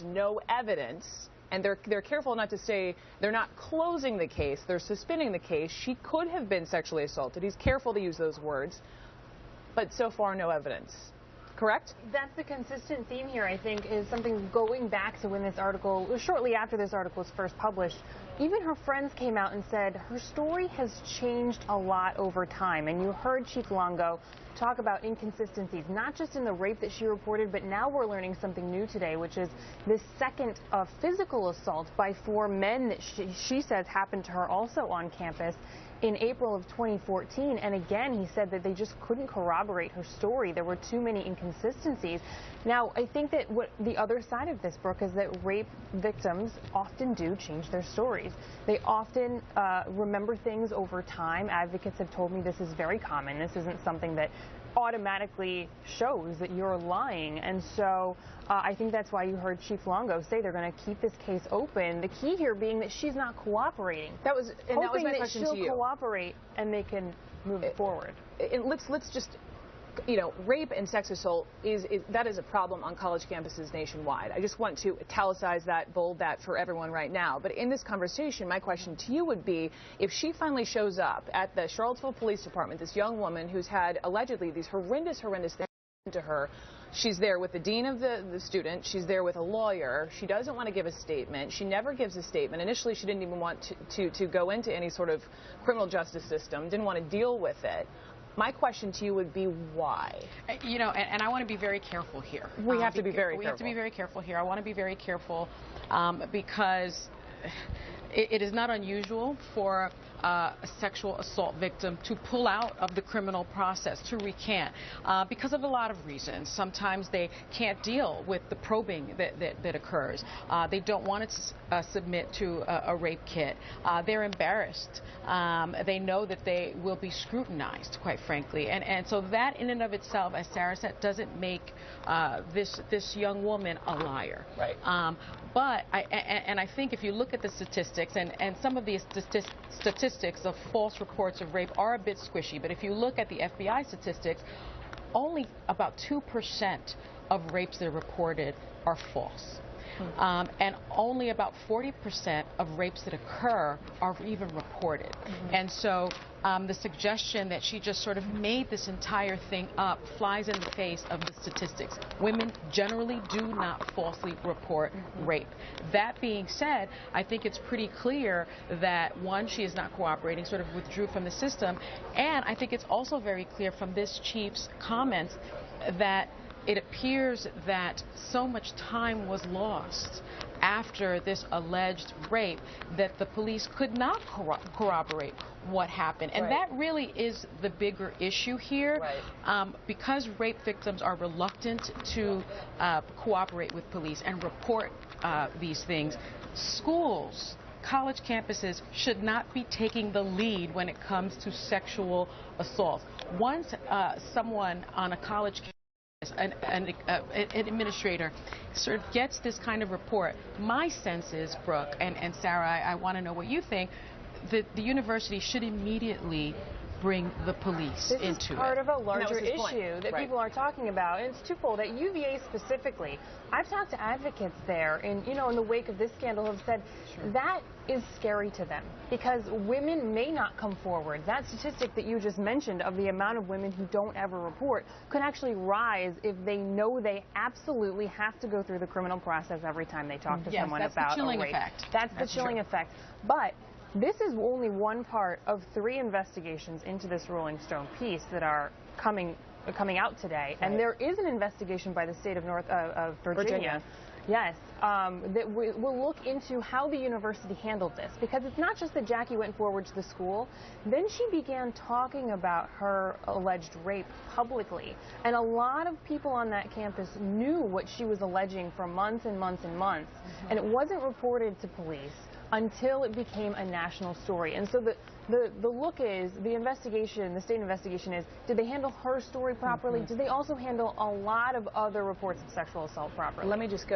no evidence, and they're careful not to say they're not closing the case, they're suspending the case. She could have been sexually assaulted. He's careful to use those words, but so far no evidence. Correct? That's the consistent theme here, I think, is something going back to when this article, shortly after this article was first published. Even her friends came out and said her story has changed a lot over time. And you heard Chief Longo talk about inconsistencies, not just in the rape that she reported, but now we're learning something new today, which is this second physical assault by 4 men that she says happened to her also on campus in April of 2014. And again, he said that they just couldn't corroborate her story. There were too many inconsistencies. Now, I think that what the other side of this, Brooke, is that rape victims often do change their stories. They often remember things over time. Advocates have told me this is very common. This isn't something that automatically shows that you're lying. And so I think that's why you heard Chief Longo say they're going to keep this case open. The key here being that she's not cooperating. That was my question to you. She'll cooperate and they can move it forward. Let's just, rape and sex assault that is a problem on college campuses nationwide. I just want to italicize that, bold that for everyone right now. But in this conversation, my question to you would be, if she finally shows up at the Charlottesville Police Department, this young woman who's had allegedly these horrendous things to her, she's there with the dean of the student, she's there with a lawyer, she doesn't want to give a statement, she never gives a statement. Initially, she didn't even want to go into any sort of criminal justice system, didn't want to deal with it. My question to you would be why? And I want to be very careful here. We have to be very careful. We have to be very careful here. I want to be very careful because it is not unusual for a sexual assault victim to pull out of the criminal process, to recant, because of a lot of reasons. Sometimes they can't deal with the probing that occurs. They don't want to submit to a rape kit. They're embarrassed. They know that they will be scrutinized, quite frankly. And so that in and of itself, as Sarah said, doesn't make this young woman a liar. Right. But I think if you look at the statistics, and some of the statistics of false reports of rape are a bit squishy, but if you look at the FBI statistics, only about 2% of rapes that are reported are false. And only about 40% of rapes that occur are even reported. And so the suggestion that she just sort of made this entire thing up flies in the face of the statistics. Women generally do not falsely report rape. That being said, I think it's pretty clear that, one, she is not cooperating, sort of withdrew from the system, and I think it's also very clear from this chief's comments that it appears that so much time was lost after this alleged rape that the police could not corroborate what happened. And that really is the bigger issue here. Because rape victims are reluctant to cooperate with police and report these things, schools, college campuses should not be taking the lead when it comes to sexual assault. Once someone on a college campus, an administrator, sort of gets this kind of report, my sense is, Brooke and Sarah, I want to know what you think, that the university should immediately bring the police into it. This is part of a larger issue that people are talking about, and it's twofold. At UVA specifically, I've talked to advocates there, and in the wake of this scandal, have said that is scary to them because women may not come forward. That statistic that you just mentioned of the amount of women who don't ever report could actually rise if they know they absolutely have to go through the criminal process every time they talk to someone about a rape. That's the chilling effect. But this is only one part of 3 investigations into this Rolling Stone piece that are coming out today. And there is an investigation by the state of Virginia. Yes, that will look into how the university handled this, because it's not just that Jackie went forward to the school. Then she began talking about her alleged rape publicly, and a lot of people on that campus knew what she was alleging for months and months and months, and it wasn't reported to police until it became a national story. And so the look is, the investigation, the state investigation is, did they handle her story properly? Did they also handle a lot of other reports of sexual assault properly? Let me just go